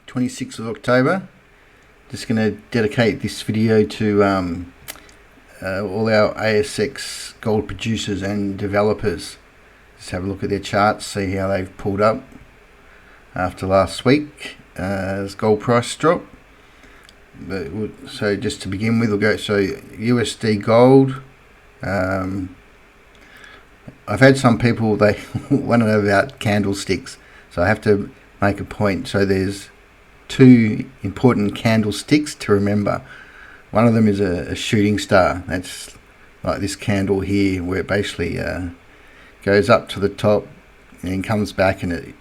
26th of October. Just going to dedicate this video to all our ASX gold producers and developers. Just have a look at their charts, see how they've pulled up after last week as gold price dropped. So just to begin with, we'll go USD gold. I've had some people, they want to know about candlesticks, so I have to make a point. So there's two important candlesticks to remember. One of them is a shooting star. That's like this candle here, where it basically goes up to the top and comes back, and it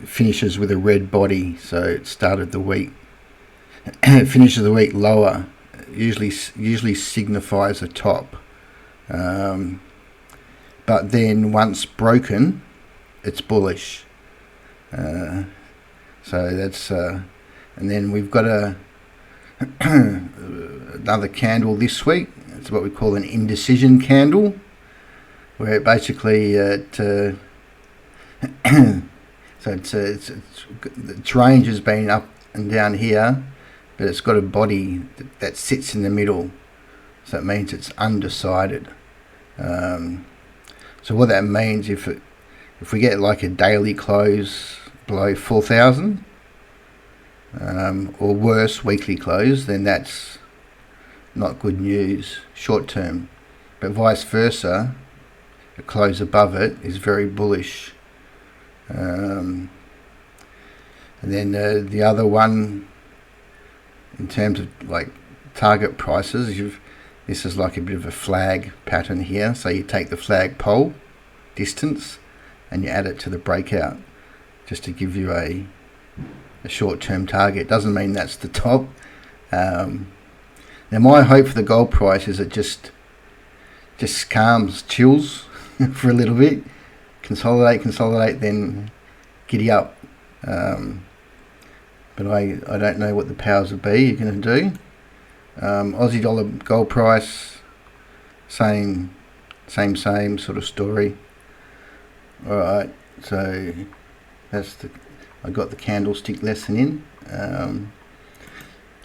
finishes with a red body. So it started the week, it finishes the week lower. Usually signifies a top. But then once broken, it's bullish. So that's and then we've got another candle this week. It's what we call an indecision candle, where it basically so its range has been up and down here, but it's got a body that sits in the middle, so it means it's undecided. So what that means, if we get like a daily close below 4,000, or worse, weekly close, then that's not good news short term. But vice versa, a close above it is very bullish. And then the other one, in terms of like target prices, this is like a bit of a flag pattern here. So you take the flag pole distance and you add it to the breakout, just to give you a short-term target. Doesn't mean that's the top. Now my hope for the gold price is it just calms, chills for a little bit, consolidate, then giddy up. But I don't know what the powers of be are going to do. Aussie dollar gold price, same sort of story. Alright, so I got the candlestick lesson in.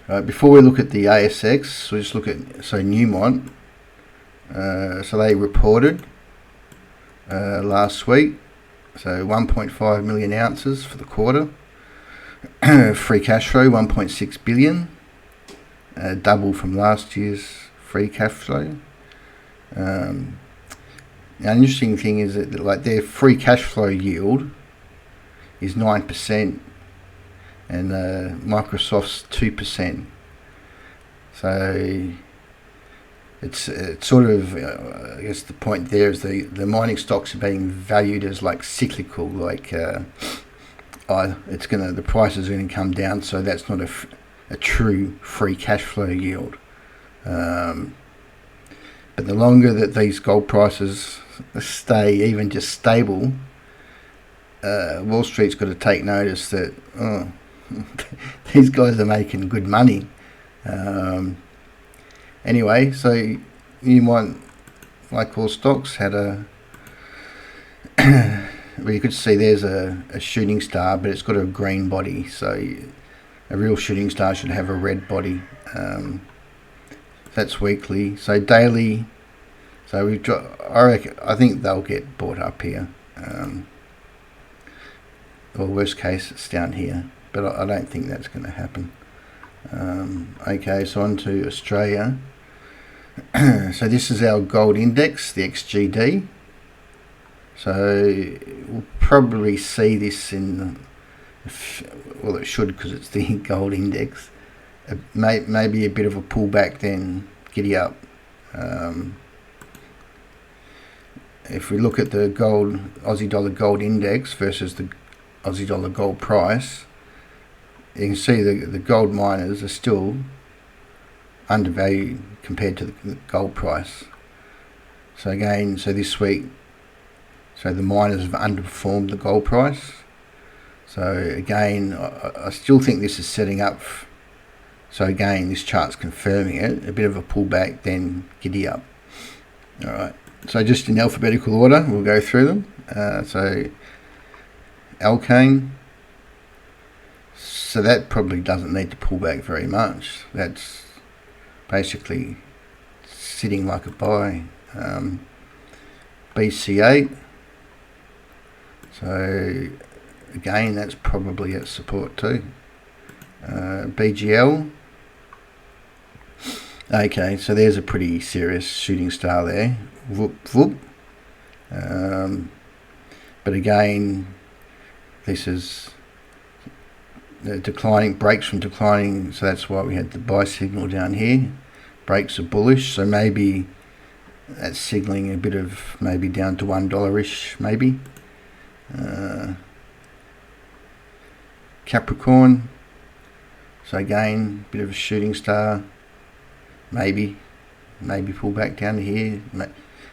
Right, before we look at the ASX, we'll just look at Newmont. So they reported last week, so 1.5 million ounces for the quarter. Free cash flow 1.6 billion. Double from last year's free cash flow. Now, an interesting thing is that like their free cash flow yield is 9%, and Microsoft's 2%. So it's sort of I guess the point there is the mining stocks are being valued as like cyclical, like the prices are going to come down, so that's not a true free cash flow yield. But the longer that these gold prices stay even just stable, Wall Street's got to take notice that these guys are making good money. Anyway, so Newmont, like all stocks, had well, you could see there's a shooting star, but it's got a green body. So a real shooting star should have a red body. That's weekly. So daily, so we've got, I think they'll get bought up here. Or worst case, it's down here, but I don't think that's going to happen. Okay, so on to Australia. So this is our gold index, the XGD. So we'll probably see this in, well, it should, because it's the gold index. Maybe a bit of a pullback, then giddy up. If we look at the Aussie dollar gold index versus the Aussie dollar gold price, you can see the gold miners are still undervalued compared to the gold price. So again, this week, so the miners have underperformed the gold price. So again, I still think this is setting up. So again, this chart's confirming it. A bit of a pullback, then giddy up. All right. So just in alphabetical order, we'll go through them. So Alkane, so that probably doesn't need to pull back very much. That's basically sitting like a buy. BC8, so again that's probably at support too. BGL, okay, so there's a pretty serious shooting star there. Whoop whoop. But again, this is the declining, breaks from declining, so that's why we had the buy signal down here. Breaks are bullish, so maybe that's signaling a bit of maybe down to $1-ish, maybe. Capricorn, so again, bit of a shooting star, maybe pull back down to here.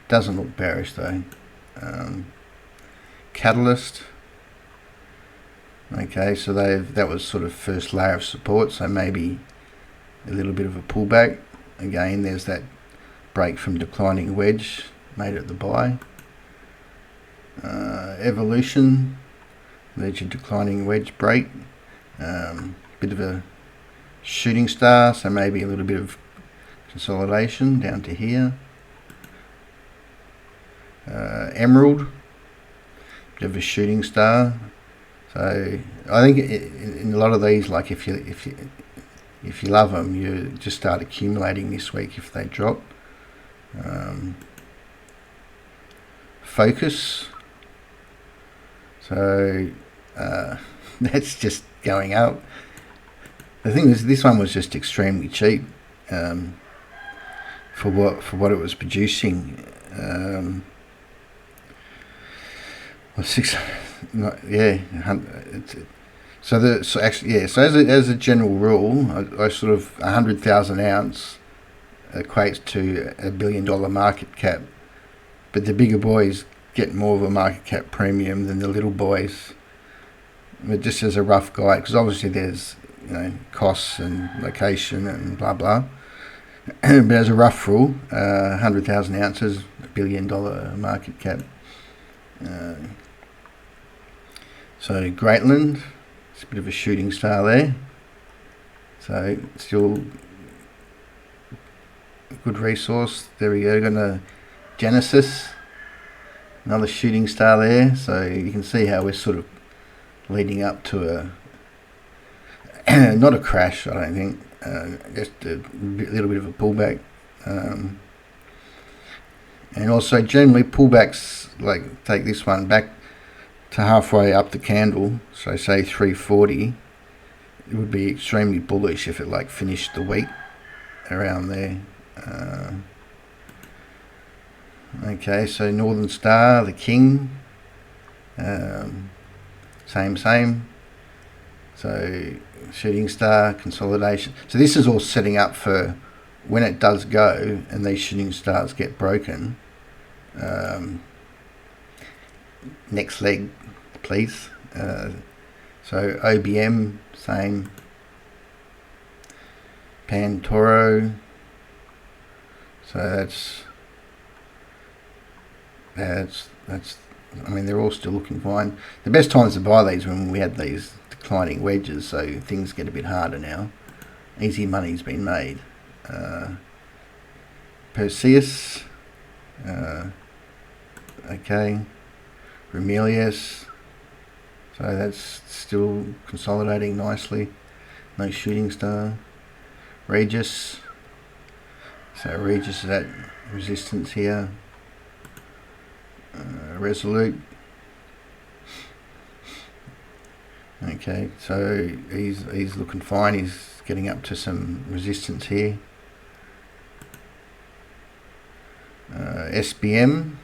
Doesn't look bearish though. Catalyst, okay, so that was sort of first layer of support, so maybe a little bit of a pullback. Again, there's that break from declining wedge, made it the buy. Evolution, there's your declining wedge break, bit of a shooting star, so maybe a little bit of consolidation down to here. Emerald, bit of a shooting star. So I think in a lot of these, like if you love them, you just start accumulating this week if they drop. Focus, so that's just going up. The thing is, this one was just extremely cheap for what it was producing. So as a general rule, I sort of 100,000 ounce equates to $1 billion market cap, but the bigger boys get more of a market cap premium than the little boys. But just as a rough guide, because obviously there's costs and location and blah blah. But as a rough rule, 100,000 ounces, $1 billion market cap. So Greatland, it's a bit of a shooting star there. So still a good resource. There we go. Got a Genesis, another shooting star there. So you can see how we're sort of leading up to a not a crash, I don't think. Just a little bit of a pullback. And also generally pullbacks, like take this one back to halfway up the candle, so say 340, it would be extremely bullish if it like finished the week around there. Okay, so Northern Star, the king, same, so shooting star, consolidation. So this is all setting up for when it does go and these shooting stars get broken. Next leg, please. So OBM, same. Pantoro. So that's. I mean, they're all still looking fine. The best times to buy these when we had these declining wedges, so things get a bit harder now. Easy money's been made. Perseus. Okay. Remelius, so that's still consolidating nicely. No shooting star. Regis, so Regis is at resistance here. Resolute, okay, so he's looking fine. He's getting up to some resistance here. SBM,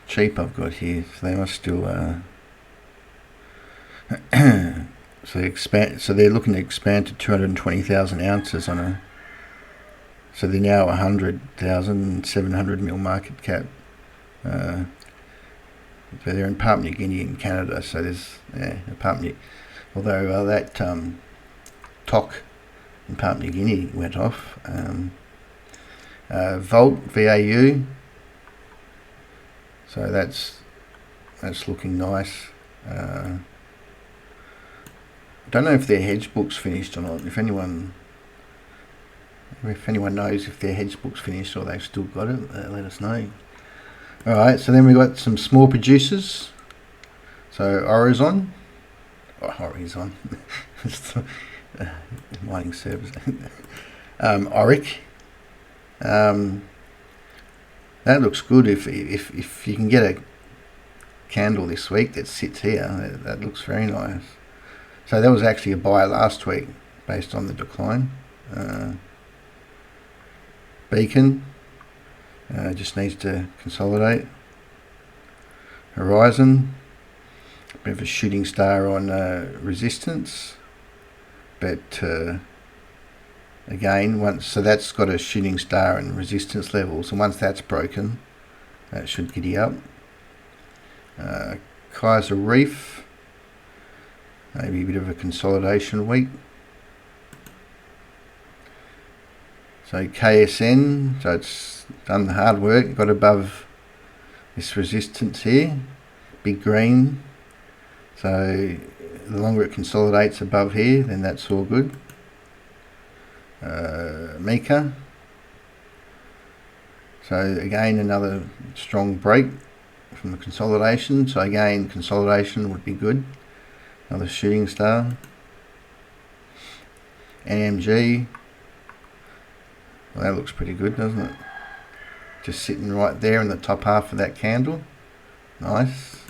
cheap I've got here, so they must still so they're looking to expand to 220,000 ounces on a, so they're now 100,000, 700 mil market cap. So they're in Papua New Guinea and Canada, so there's Papua New, although that TOC in Papua New Guinea went off. Volt, VAU, so that's looking nice. don't know if their hedge book's finished or not. If anyone knows if their hedge book's finished or they've still got it, let us know. Alright, so then we've got some small producers. So Horizon, mining service. Auric. That looks good. If you can get a candle this week that sits here, that looks very nice. So that was actually a buy last week based on the decline. Beacon just needs to consolidate. Horizon, a bit of a shooting star on resistance, but again, so that's got a shooting star and resistance levels, and once that's broken, that should giddy up. Kaiser Reef, maybe a bit of a consolidation week. So KSN, so it's done the hard work, got above this resistance here, big green. So the longer it consolidates above here, then that's all good. Mika, so again another strong break from the consolidation. So again, consolidation would be good. Another shooting star. NMG, well, that looks pretty good, doesn't it? Just sitting right there in the top half of that candle. Nice.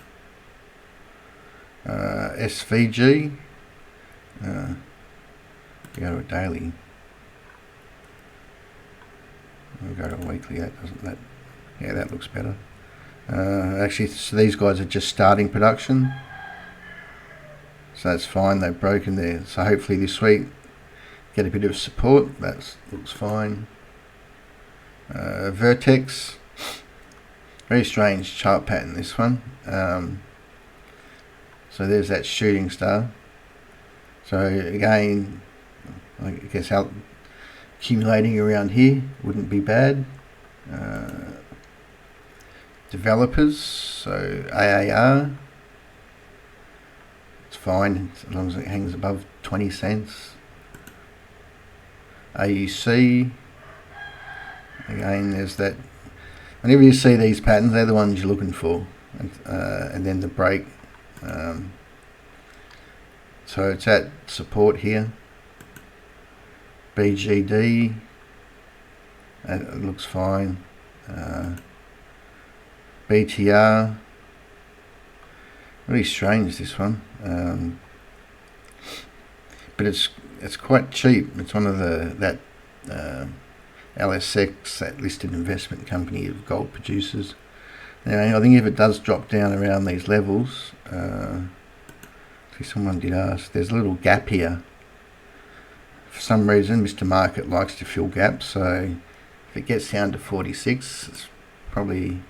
SVG. Go to a daily. We'll go to a weekly. Yeah, that looks better. Actually, so these guys are just starting production. So that's fine. They've broken there. So hopefully this week get a bit of support. That looks fine. Vertex, very strange chart pattern this one. So there's that shooting star. So again, I guess out accumulating around here wouldn't be bad. Developers, so AAR, it's fine as long as it hangs above 20 cents. AUC, again, there's that. Whenever you see these patterns, they're the ones you're looking for, and then the break. So it's at support here. BGD, it looks fine. BTR, really strange this one, but it's quite cheap. It's one of that LSX, that listed investment company of gold producers. Anyway, I think if it does drop down around these levels, someone did ask, there's a little gap here. For some reason, Mr. Market likes to fill gaps, so if it gets down to 46, it's probably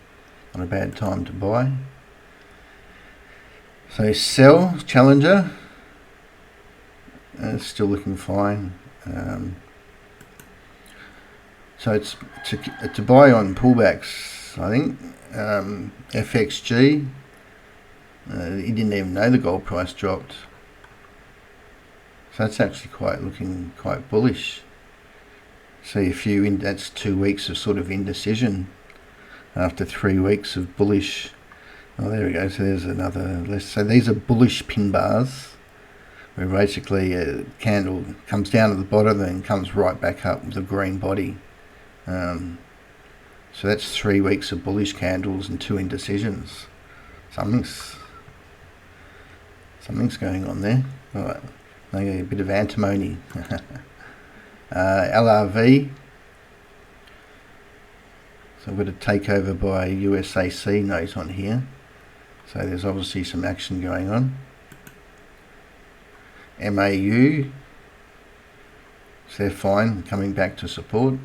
not a bad time to buy. So sell, Challenger, it's still looking fine. So it's to buy on pullbacks, I think. FXG, he didn't even know the gold price dropped. So that's actually looking quite bullish. See that's 2 weeks of sort of indecision after 3 weeks of bullish. Oh, there we go. So there's another list. So these are bullish pin bars, where basically a candle comes down to the bottom and comes right back up with a green body. So that's 3 weeks of bullish candles and 2 indecisions. Something's going on there. All right. Maybe a bit of antimony. LRV. So I've got a takeover by USAC note on here. So there's obviously some action going on. MAU. So they're fine, coming back to support.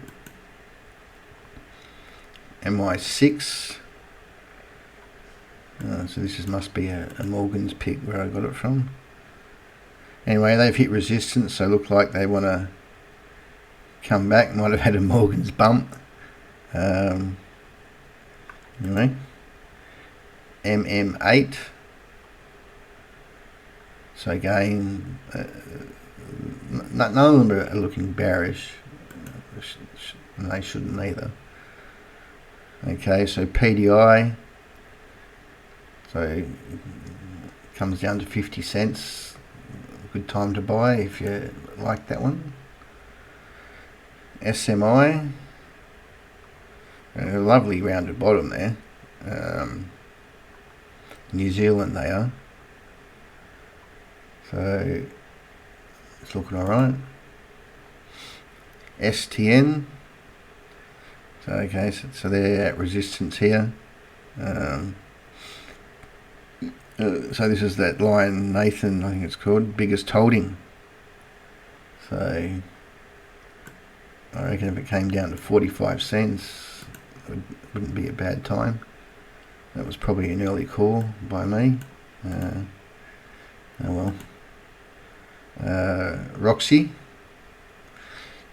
MI6. So this must be a Morgan's pick where I got it from. Anyway, they've hit resistance, so look like they want to come back. Might have had a Morgan's bump. Anyway, MM8. So again, none of them are looking bearish, and they shouldn't either. Okay, so PDI, so it comes down to 50 cents. Good time to buy if you like that one. SMI, a lovely rounded bottom there. New Zealand they are. So it's looking alright. STN. So okay, so they're at resistance here. So this is that line, Nathan, I think it's called, biggest holding. So I reckon if it came down to 45 cents, it wouldn't be a bad time. That was probably an early call by me. Oh well. Roxy,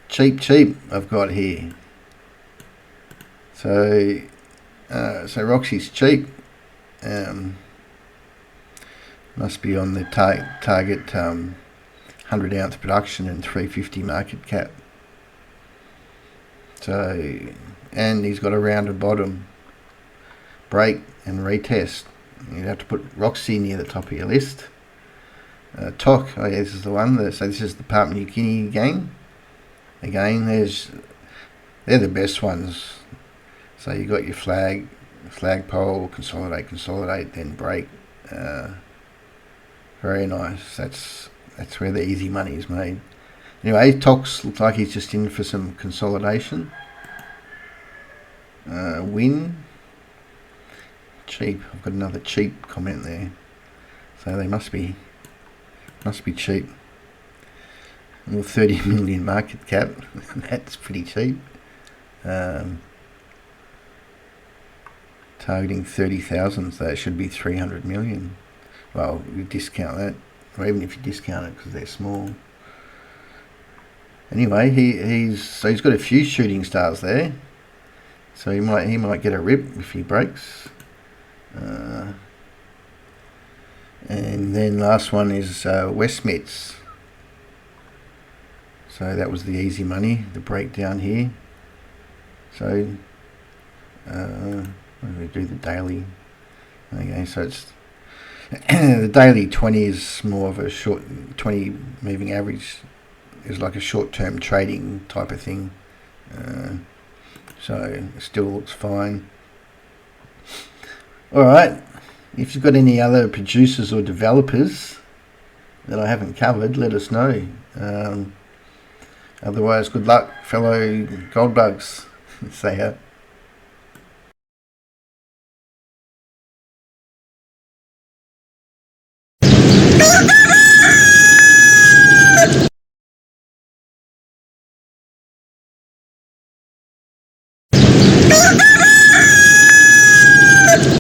cheap I've got here. So Roxy's cheap. Must be on the target 100 ounce production and 350 market cap. So, and he's got a rounded bottom, break and retest. You'd have to put Roxy near the top of your list. TOC, oh yeah, this is the one. So this is the Papua New Guinea gang. Again, they're the best ones. So you got your flagpole, consolidate, then break. Very nice. That's where the easy money is made. Anyway, TOC's looks like he's just in for some consolidation. Win, cheap. I've got another cheap comment there. So they must be cheap. Well, 30 million market cap. That's pretty cheap. Targeting 30,000, so that should be 300 million. Well, you discount that, or even if you discount it because they're small. Anyway, he's got a few shooting stars there, so he might get a rip if he breaks. And then last one is Westmets. So that was the easy money, the breakdown here. So we do the daily. Okay, so it's the daily 20 is more of a short 20 moving average is like a short-term trading type of thing. So it still looks fine. Alright, if you've got any other producers or developers that I haven't covered, let us know. Otherwise, good luck, fellow gold bugs. See ya.